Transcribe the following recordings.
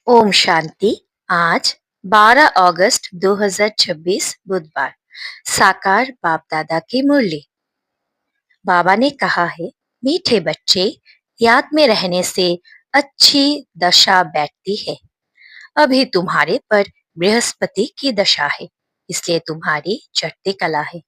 ओम शांति। आज 12 अगस्त 2026 बुधवार। साकार बाप दादा की मुरली। बाबा ने कहा है, मीठे बच्चे, याद में रहने से अच्छी दशा बैठती है। अभी तुम्हारे पर बृहस्पति की दशा है, इसलिए तुम्हारी चढ़ती कला है।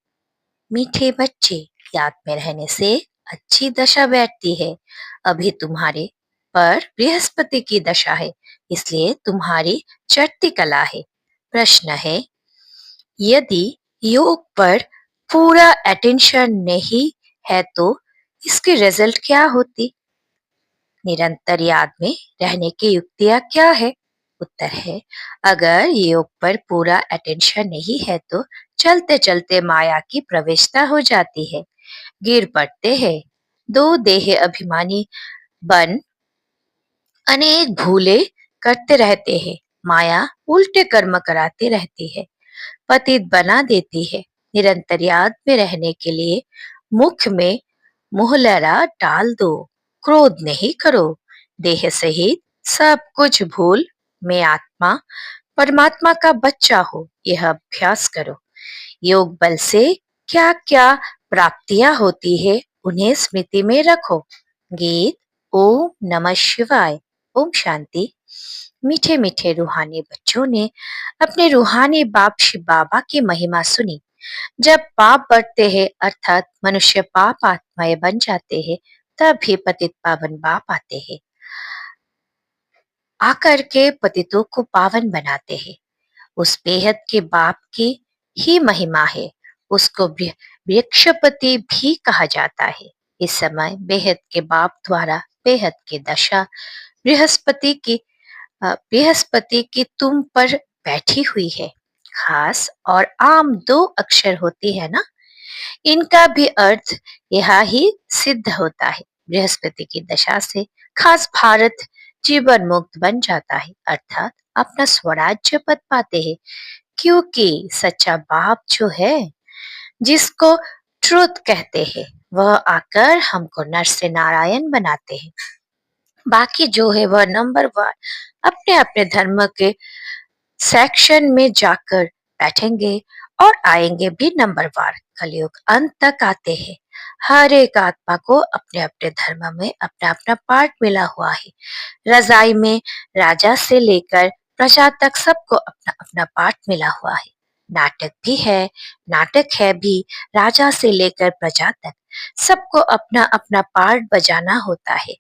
मीठे बच्चे, याद में रहने से अच्छी दशा बैठती है। अभी तुम्हारे पर बृहस्पति की दशा है, इसलिए तुम्हारी चढ़ती कला है। प्रश्न है, यदि योग पर पूरा अटेंशन नहीं है तो इसकी रिजल्ट क्या होती? निरंतर याद में रहने की युक्तियां क्या है? उत्तर है, अगर योग पर पूरा अटेंशन नहीं है तो चलते चलते माया की प्रवेशता हो जाती है, गिर पड़ते हैं। दो देह अभिमानी बन अनेक भूले करते रहते हैं। माया उल्टे कर्म कराती रहती है, पतित बना देती है। निरंतर याद में रहने के लिए मुख में मुहलरा डाल दो, क्रोध नहीं करो। देह सहित सब कुछ भूल, मैं आत्मा परमात्मा का बच्चा हो, यह अभ्यास करो। योग बल से क्या क्या प्राप्तियां होती है, उन्हें स्मृति में रखो। गीत। ओम नमः शिवाय। ओम शांति। मीठे मीठे रूहानी बच्चों ने अपने रूहानी बाप शिव बाबा की महिमा सुनी। जब पाप बढ़ते हैं, अर्थात मनुष्य पाप आत्माएं बन जाते हैं, तब भी पतित पावन बाप आते हैं, आकर के पतितों को पावन बनाते हैं। उस बेहद के बाप की ही महिमा है। उसको वृक्षपति भी कहा जाता है। इस समय बेहद के बाप द्वारा बेहद की दशा बृहस्पति की तुम पर बैठी हुई है। खास और आम दो अक्षर होती है ना, इनका भी अर्थ यह ही सिद्ध होता है। बृहस्पति की दशा से खास भारत जीवन मुक्त बन जाता है, अर्थात अपना स्वराज्य पद पाते हैं। क्योंकि सच्चा बाप जो है, जिसको ट्रुथ कहते हैं, वह आकर हमको नर से नारायण बनाते हैं। बाकी जो है वह नंबर वन अपने अपने धर्म के सेक्शन में जाकर बैठेंगे और आएंगे भी नंबर वार। कलयुग अंत तक आते हैं। हर एक आत्मा को अपने अपने धर्म में अपना अपना पार्ट मिला हुआ है। रजाई में राजा से लेकर प्रजा तक सबको अपना अपना पार्ट मिला हुआ है। नाटक भी है, नाटक है भी, राजा से लेकर प्रजा तक सबको अपना अपना पार्ट बजाना होता है।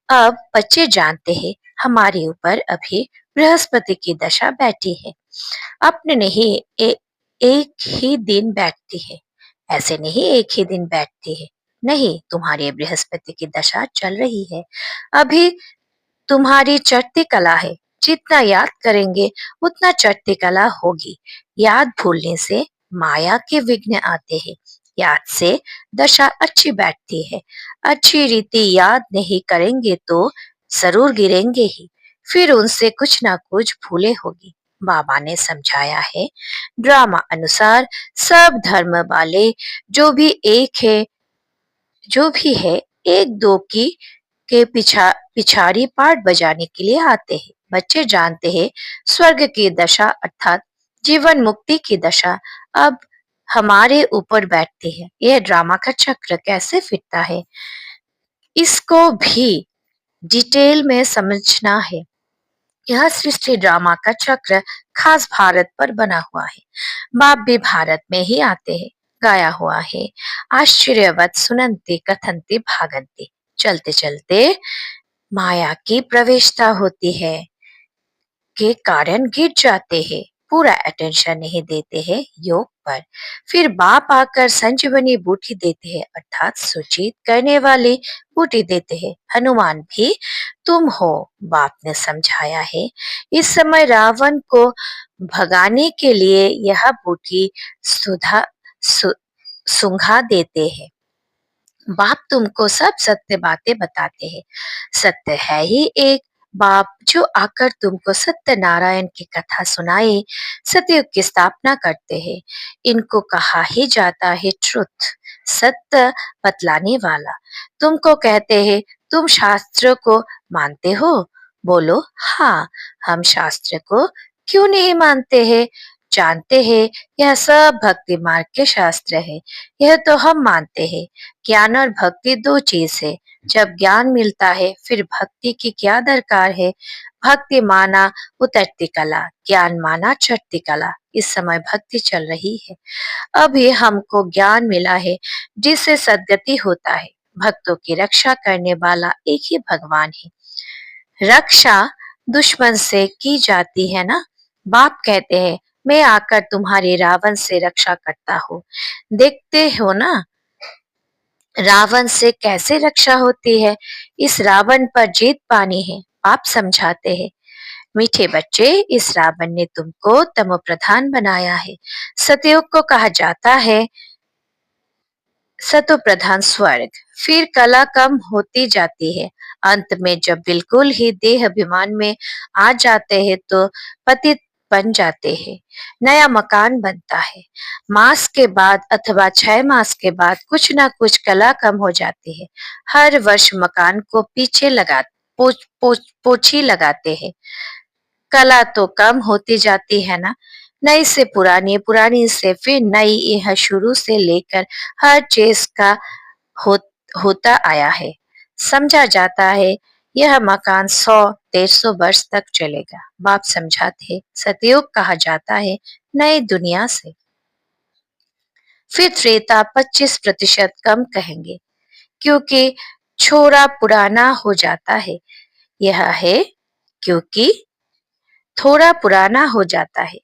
अब बच्चे जानते हैं, हमारे ऊपर अभी बृहस्पति की दशा बैठी है। अपने नहीं एक ही दिन बैठती है, ऐसे नहीं एक ही दिन बैठती है। नहीं, तुम्हारी बृहस्पति की दशा चल रही है। अभी तुम्हारी चढ़ती कला है। जितना याद करेंगे उतना चढ़ती कला होगी। याद भूलने से माया के विघ्न आते हैं। याद से दशा अच्छी बैठती है। अच्छी रीति याद नहीं करेंगे तो जरूर गिरेंगे ही, फिर उनसे कुछ ना कुछ भूले होगी। बाबा ने समझाया है, ड्रामा अनुसार सब धर्म वाले जो भी एक है, जो भी है, एक दो की के पिछाड़ी पार्ट बजाने के लिए आते हैं। बच्चे जानते हैं, स्वर्ग की दशा अर्थात जीवन मुक्ति की दशा अब हमारे ऊपर बैठती है। यह ड्रामा का चक्र कैसे फिरता है, इसको भी डिटेल में समझना है। यह सृष्टि ड्रामा का चक्र खास भारत पर बना हुआ है। बाप भी भारत में ही आते हैं, गाया हुआ है, आश्चर्यवत सुनंते कथनते भागंते। चलते चलते माया की प्रवेशता होती है, के कारण गिर जाते हैं, पूरा अटेंशन नहीं देते हैं योग पर। फिर बाप आकर संजीवनी बूटी देते हैं, अर्थात सूचित करने वाली बूटी देते हैं। हनुमान भी तुम हो, बाप ने समझाया है। इस समय रावण को भगाने के लिए यह बूटी सुधा सु, सुंघा देते हैं। बाप तुमको सब सत्य बातें बताते हैं। सत्य है ही एक बाप जो आकर तुमको सत्य नारायण की कथा सुनाए, सतयुग की स्थापना करते हैं। इनको कहा ही जाता है ट्रुथ, सत्य बतलाने वाला। तुमको कहते हैं, तुम शास्त्र को मानते हो, बोलो हाँ, हम शास्त्र को क्यों नहीं मानते हैं? जानते हैं यह सब भक्ति मार्ग के शास्त्र है। यह तो हम मानते हैं। ज्ञान और भक्ति दो चीज है। जब ज्ञान मिलता है फिर भक्ति की क्या दरकार है? भक्ति माना उतरती कला, ज्ञान माना चढ़ती कला। इस समय भक्ति चल रही है। अभी हमको ज्ञान मिला है जिससे सद्गति होता है। भक्तों की रक्षा करने वाला एक ही भगवान है। रक्षा दुश्मन से की जाती है ना। बाप कहते हैं मैं आकर तुम्हारे रावण से रक्षा करता हूँ। देखते हो ना रावण से कैसे रक्षा होती है। इस रावण पर जीत पानी है। बाप समझाते हैं मीठे बच्चे, इस रावण ने तुमको तमो प्रधान बनाया है। सतयुग को कहा जाता है सतो प्रधान स्वर्ग। फिर कला कम होती जाती है। अंत में जब बिल्कुल ही देह अभिमान में आ जाते हैं तो पतित बन जाते हैं। नया मकान बनता है। मास के बाद अथवा 6 मास के बाद कुछ ना कुछ कला कम हो जाती है। हर वर्ष मकान को पीछे लगा पोछी लगाते हैं। कला तो कम होती जाती है ना। नई से पुरानी, पुरानी से फिर नई, यह शुरू से लेकर हर चीज का हो, होता आया है। समझा जाता है यह मकान 100-150 वर्ष तक चलेगा। बाप समझाते सतयुग कहा जाता है नई दुनिया से। फिर त्रेता 25% कम कहेंगे क्योंकि छोरा पुराना हो जाता है। यह है क्योंकि थोड़ा पुराना हो जाता है।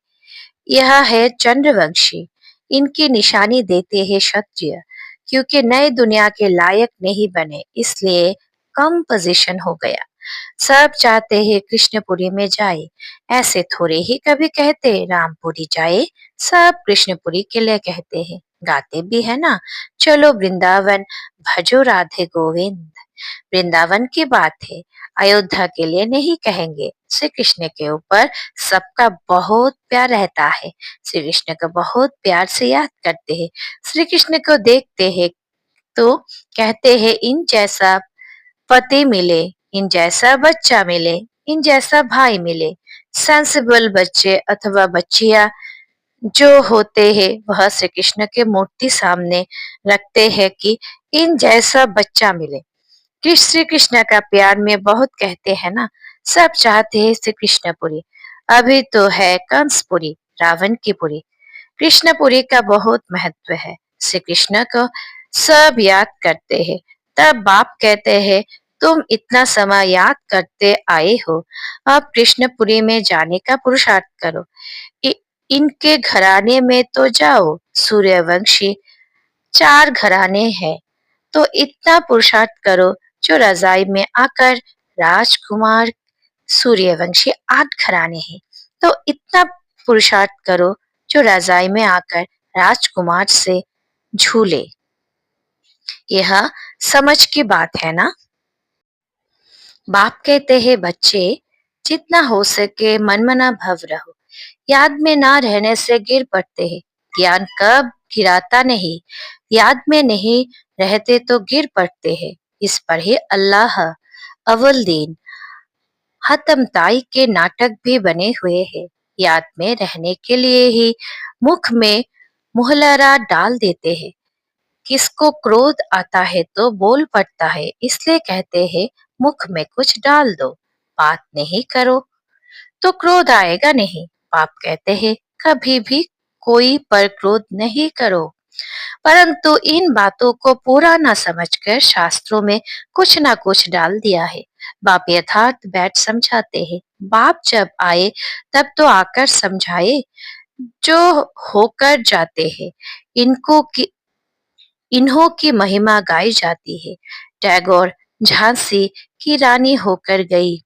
यह है चंद्रवंशी। इनकी निशानी देते हैं क्षत्रिय क्योंकि नए दुनिया के लायक नहीं बने इसलिए कम पोजीशन हो गया। सब चाहते हैं कृष्णपुरी में जाए। ऐसे थोड़े ही कभी कहते रामपुरी जाए। सब कृष्णपुरी के लिए कहते हैं। गाते भी है ना चलो वृंदावन भजो राधे गोविंद। वृंदावन की बात है। अयोध्या के लिए नहीं कहेंगे। श्री कृष्ण के ऊपर सबका बहुत प्यार रहता है। श्री कृष्ण को बहुत प्यार से याद करते हैं। श्री कृष्ण को देखते हैं तो कहते हैं इन जैसा पति मिले, इन जैसा बच्चा मिले, इन जैसा भाई मिले। सेंसिबल बच्चे अथवा बच्चियां जो होते हैं वह श्री कृष्ण के मूर्ति सामने रखते हैं कि इन जैसा बच्चा मिले। श्री कृष्ण का प्यार में बहुत कहते हैं ना। सब चाहते हैं श्री कृष्णपुरी। अभी तो है कंसपुरी, रावण की पुरी। कृष्णपुरी का बहुत महत्व है। श्री कृष्ण को सब याद करते हैं। तब बाप कहते हैं तुम इतना समय याद करते आए हो, अब कृष्णपुरी में जाने का पुरुषार्थ करो। इ, इनके घराने में तो जाओ। सूर्यवंशी 4 घराने हैं तो इतना पुरुषार्थ करो जो रजाई में आकर राजकुमार। सूर्यवंशी 8 घराने हैं तो इतना पुरुषार्थ करो जो रजाई में आकर राजकुमार से झूले। यह समझ की बात है ना। बाप कहते हैं बच्चे जितना हो सके मनमना भव रहो। याद में ना रहने से गिर पड़ते हैं। ज्ञान कब गिराता नहीं। याद में नहीं रहते तो गिर पड़ते हैं। इस पर ही अल्लाह अव्वल दिन हतमताई के नाटक भी बने हुए हैं। याद में रहने के लिए ही मुख में मुहलरा डाल देते हैं। किसको क्रोध आता है तो बोल पड़ता है इसलिए कहते हैं मुख में कुछ डाल दो। बात नहीं करो तो क्रोध आएगा नहीं। बाप कहते हैं कभी भी कोई पर क्रोध नहीं करो। परंतु इन बातों को पूरा न समझकर शास्त्रों में कुछ ना कुछ डाल दिया है। बाप यथार्थ बैठ समझाते हैं। बाप जब आए तब तो आकर समझाए जो होकर जाते हैं। इनको की इन्हों की महिमा गाई जाती है। टैगोर झांसी की रानी होकर गई।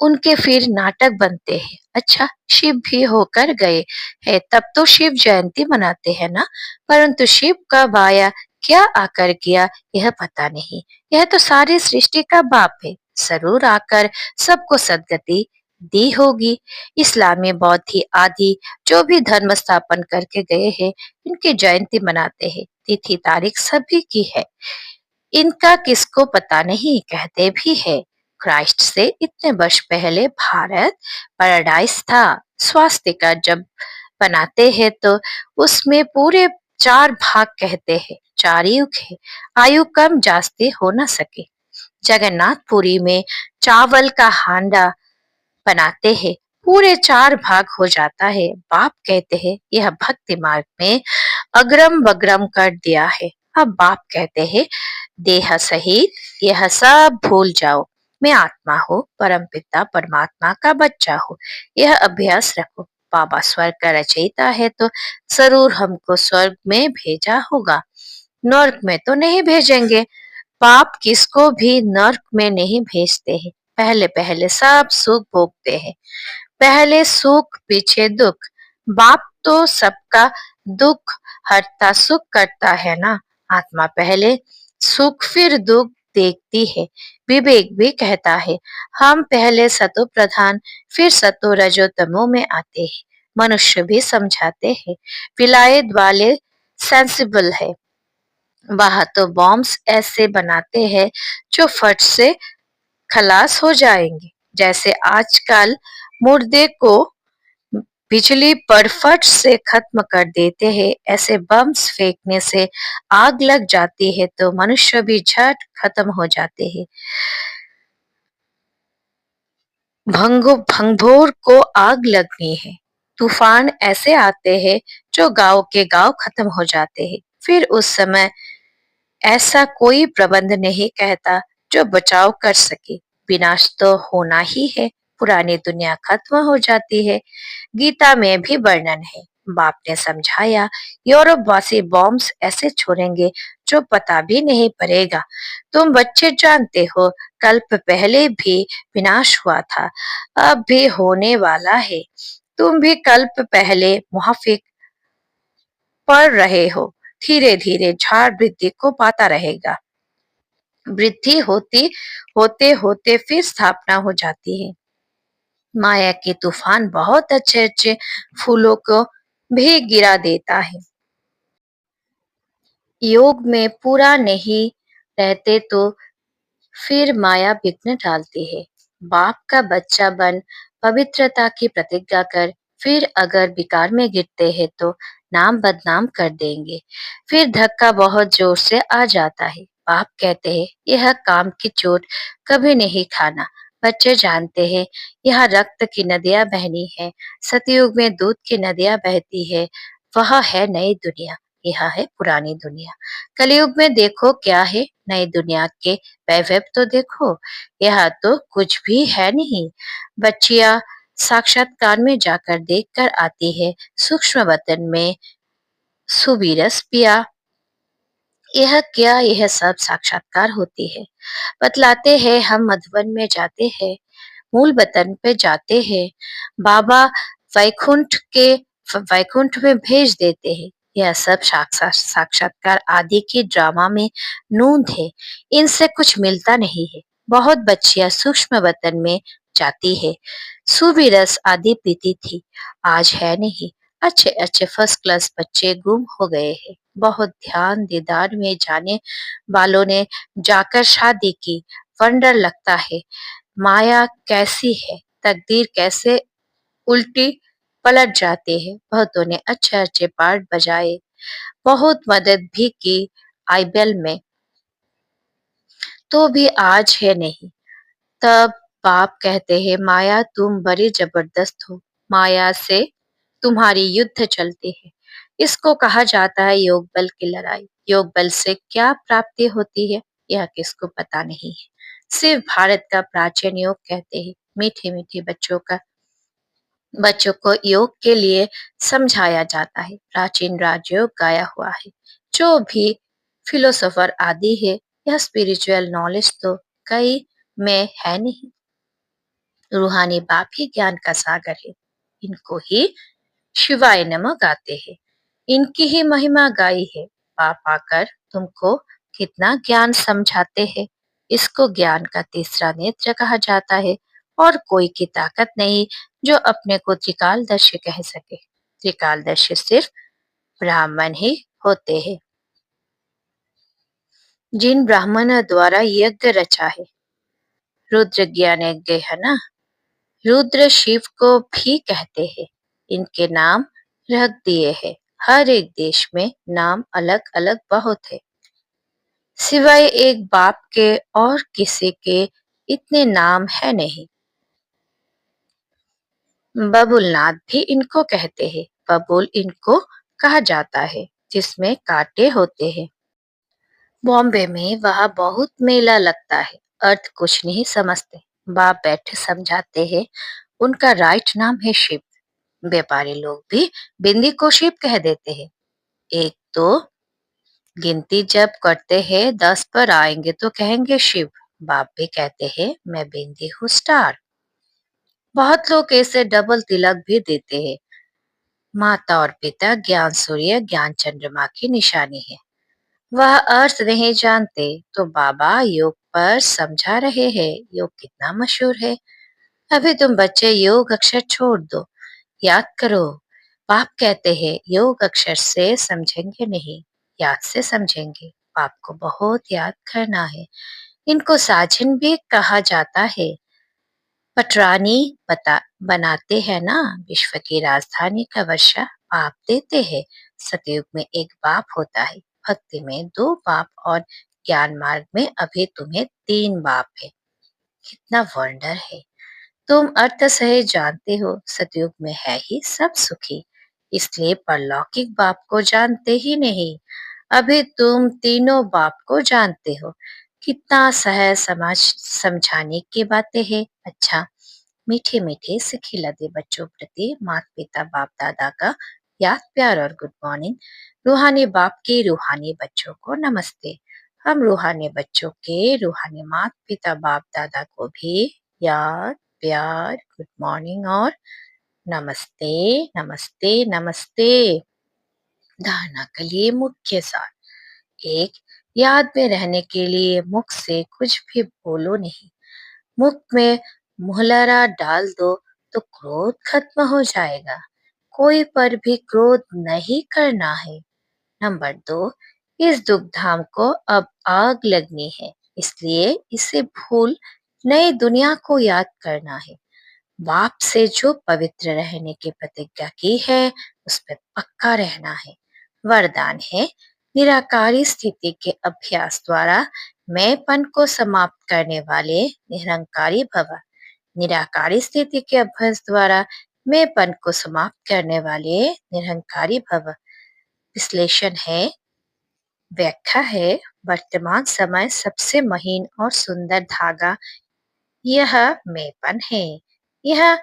उनके फिर नाटक बनते हैं। अच्छा शिव भी होकर गए हैं तब तो शिव जयंती मनाते हैं ना। परंतु शिव कब आया क्या आकर किया यह पता नहीं। यह तो सारी सृष्टि का बाप है। जरूर आकर सबको सदगति दी होगी। इस्लामी बौद्ध आदि जो भी धर्म स्थापन करके गए हैं इनकी जयंती मनाते हैं। तिथि तारीख सभी की है। इनका किसको पता नहीं कहते भी है। क्राइस्ट से इतने वर्ष पहले भारत पैराडाइस था। स्वास्थ्य का जब बनाते हैं तो उसमें पूरे 4 भाग कहते हैं, 4 युग है। आयु कम जास्ती हो ना सके। जगन्नाथपुरी में चावल का हांडा बनाते हैं, पूरे 4 भाग हो जाता है। बाप कहते हैं यह भक्ति मार्ग में अग्रम वग्रम कर दिया है। अब बाप कहते हैं देह सहित यह सब भूल जाओ। मैं आत्मा हूँ, परम पिता परमात्मा का बच्चा हूँ। यह अभ्यास रखो। बाबा स्वर्ग का रचयिता है तो जरूर हमको स्वर्ग में भेजा होगा, नर्क में तो नहीं भेजेंगे। पाप किसको भी नर्क में नहीं भेजते हैं। पहले पहले सब सुख भोगते हैं, पहले सुख पीछे दुख। बाप तो सबका दुख हरता सुख करता है ना। आत्मा पहले सुख फिर दुख देखती है। विवेक भी कहता है हम पहले सतो प्रधान फिर सतो रजो तमो में आते हैं। मनुष्य भी समझाते हैं विलायत वाले सेंसिबल है, वहां तो बॉम्ब्स ऐसे बनाते हैं जो फट से खलास हो जाएंगे। जैसे आजकल मुर्दे को बिजली पर फट से खत्म कर देते हैं, ऐसे बम्स फेंकने से आग लग जाती है तो मनुष्य भी झट खत्म हो जाते हैं। भंगोर को आग लगनी है। तूफान ऐसे आते हैं जो गांव के गांव खत्म हो जाते हैं। फिर उस समय ऐसा कोई प्रबंध नहीं कहता जो बचाव कर सके। विनाश तो होना ही है, पुरानी दुनिया खत्म हो जाती है। गीता में भी वर्णन है। बाप ने समझाया यूरोप वासी बॉम्ब्स ऐसे छोड़ेंगे जो पता भी नहीं पड़ेगा। तुम बच्चे जानते हो कल्प पहले भी विनाश हुआ था, अब भी होने वाला है। तुम भी कल्प पहले मुनाफिक पढ़ रहे हो। धीरे धीरे झाड़ वृद्धि को पाता रहेगा। वृद्धि होते होते फिर स्थापना हो जाती है। माया के तूफान बहुत अच्छे अच्छे फूलों को भी गिरा देता है। योग में पूरा नहीं रहते तो फिर माया विघ्न डालती है। बाप का बच्चा बन पवित्रता की प्रतिज्ञा कर, फिर अगर विकार में गिरते हैं तो नाम बदनाम कर देंगे। फिर धक्का बहुत जोर से आ जाता है। बाप कहते हैं यह काम की चोट कभी नहीं खाना। बच्चे जानते हैं यह रक्त की नदियां बहनी है। सतयुग में दूध की नदियां बहती है। वह है नई दुनिया, यह है पुरानी दुनिया। कलयुग में देखो क्या है, नई दुनिया के वैभव तो देखो, यह तो कुछ भी है नहीं। बच्चियां साक्षात्कार में जाकर देखकर आती है सूक्ष्म वतन में सुबीरस पिया। यह क्या, यह सब साक्षात्कार होती है। बतलाते हैं हम मधुबन में जाते हैं, मूल वतन पे जाते हैं। बाबा वैकुंठ के वैकुंठ में भेज देते हैं। यह सब साक्षात्कार आदि की ड्रामा में नूंद है। इनसे कुछ मिलता नहीं है। बहुत बच्चियां सूक्ष्म वतन में जाती है, सुविरस आदि पीती थी, आज है नहीं। अच्छे अच्छे फर्स्ट क्लास बच्चे गुम हो गए हैं। बहुत ध्यान दीदार में जाने वालों ने जाकर शादी की। वंडर लगता है माया कैसी है, तकदीर कैसे उल्टी पलट जाते हैं। बहुतों ने अच्छे अच्छे पार्ट बजाए, बहुत मदद भी की आईबीएल में, तो भी आज है नहीं। तब बाप कहते हैं माया तुम बड़ी जबरदस्त हो, माया से तुम्हारी युद्ध चलती है। इसको कहा जाता है योग बल की लड़ाई। योग बल से क्या प्राप्ति होती है यह किसको पता नहीं है। सिर्फ भारत का प्राचीन योग कहते हैं। मीठे मीठे बच्चों को योग के लिए समझाया जाता है। प्राचीन राजयोग गाया हुआ है। जो भी फिलोसोफर आदि है, यह स्पिरिचुअल नॉलेज तो कई में है नहीं। रूहानी बाप ही ज्ञान का सागर है। इनको ही शिवाय नमः गाते हैं, इनकी ही महिमा गाई है। पाप आकर तुमको कितना ज्ञान समझाते हैं। इसको ज्ञान का तीसरा नेत्र कहा जाता है। और कोई की ताकत नहीं जो अपने को त्रिकालदर्शी कह सके। त्रिकालदर्शी सिर्फ ब्राह्मण ही होते हैं, जिन ब्राह्मणों द्वारा यज्ञ रचा है। रुद्र ज्ञानयज्ञ है ना, रुद्र शिव को भी कहते हैं। इनके नाम रख दिए हैं। हर एक देश में नाम अलग अलग बहुत है। सिवाय एक बाप के और किसी के इतने नाम है नहीं। बबुलनाथ भी इनको कहते हैं। बबुल इनको कहा जाता है जिसमें कांटे होते हैं। बॉम्बे में वहाँ बहुत मेला लगता है। अर्थ कुछ नहीं समझते। बाप बैठे समझाते हैं। उनका राइट नाम है शिव। व्यापारी लोग भी बिंदी को शिव कह देते हैं। एक तो गिनती जब करते हैं 10 पर आएंगे तो कहेंगे शिव। बाप भी कहते हैं मैं बिंदी हूँ स्टार। बहुत लोग ऐसे डबल तिलक भी देते हैं। माता और पिता ज्ञान सूर्य ज्ञान चंद्रमा की निशानी है। वह अर्थ नहीं जानते तो बाबा योग पर समझा रहे हैं। योग कितना मशहूर है। अभी तुम बच्चे योग अक्षर छोड़ दो, याद करो। बाप कहते हैं योग अक्षर से समझेंगे नहीं, याद से समझेंगे। बाप को बहुत याद करना है। इनको साजन भी कहा जाता है। पटरानी बनाते हैं ना, विश्व की राजधानी का वर्षा बाप देते हैं। सतयुग में एक बाप होता है। भक्ति में 2 बाप और ज्ञान मार्ग में अभी तुम्हें 3 बाप है। कितना वंडर है। तुम अर्थ सही जानते हो। सतयुग में है ही सब सुखी, इसलिए परलौकिक बाप को जानते ही नहीं। अभी तुम तीनों बाप को जानते हो। कितना सहज समाज समझाने की बातें हैं। अच्छा, मीठे मीठे से खिलाते बच्चों प्रति माता पिता बाप दादा का याद प्यार और गुड मॉर्निंग। रूहानी बाप के रूहानी बच्चों को नमस्ते। हम रूहानी बच्चों के रूहानी माता पिता बाप दादा को भी याद प्यार गुड मॉर्निंग और नमस्ते नमस्ते नमस्ते। धारणा के लिए मुख्य सार। एक, याद में रहने के लिए मुख से कुछ भी बोलो नहीं। मुख में मुहलरा डाल दो तो क्रोध खत्म हो जाएगा। कोई पर भी क्रोध नहीं करना है। नंबर 2, इस दुख धाम को अब आग लगनी है, इसलिए इसे भूल नई दुनिया को याद करना है। बाप से जो पवित्र रहने की प्रतिज्ञा की है उस पर पक्का रहना है। वरदान है, निराकारी स्थिति के अभ्यास द्वारा मैंपन को समाप्त करने वाले निरंकारी भव। निराकारी स्थिति के अभ्यास द्वारा मैंपन को समाप्त करने वाले निरंकारी भव। विश्लेषण है, व्याख्या है, वर्तमान समय सबसे महीन और सुंदर धागा यह मैंपन है। यह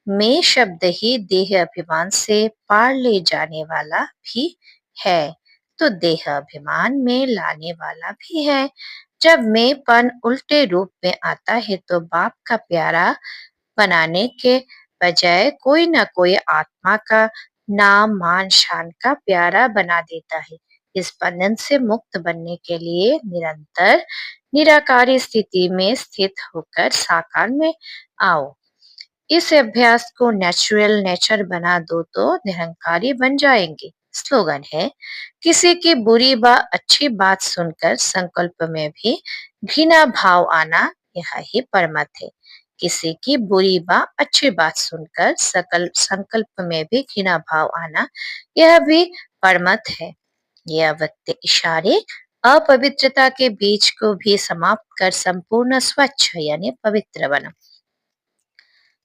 मैं शब्द ही देह अभिमान से पार ले जाने वाला भी है, तो देह अभिमान में लाने वाला भी है। जब मैंपन उल्टे रूप में आता है तो बाप का प्यारा बनाने के बजाय कोई न कोई आत्मा का नाम मान शान का प्यारा बना देता है। इस बंधन से मुक्त बनने के लिए निरंतर निराकारी स्थिति में स्थित होकर साकार में आओ। इस अभ्यास को नेचुरल नेचर बना दो तो निरंकारी बन जाएंगे। स्लोगन है, किसी की बुरी व अच्छी बात सुनकर संकल्प में भी घृणा भाव आना यह ही परमत है। किसी की बुरी व अच्छी बात सुनकर सकल संकल्प में भी घृणा भाव आना यह भी परमत है। यह अव्यक्त इशारे अपवित्रता के बीज को भी समाप्त कर संपूर्ण स्वच्छ यानी पवित्र बनो।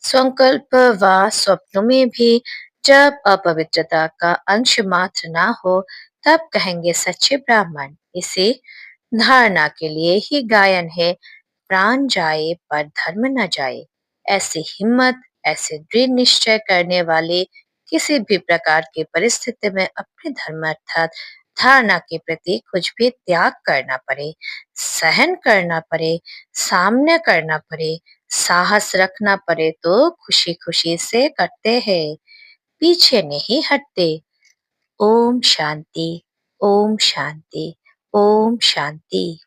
संकल्प व स्वप्नों में भी जब अपवित्रता का अंश मात्र ना हो तब कहेंगे सच्चे ब्राह्मण। इसे धारणा के लिए ही गायन है, प्राण जाए पर धर्म न जाए। ऐसी हिम्मत, ऐसे दृढ़ निश्चय करने वाले किसी भी प्रकार की परिस्थिति में अपने धर्म अर्थात धारणा के प्रति कुछ भी त्याग करना पड़े, सहन करना पड़े, सामना करना पड़े, साहस रखना पड़े तो खुशी खुशी से करते हैं, पीछे नहीं हटते। ओम शांति, ओम शांति, ओम शांति।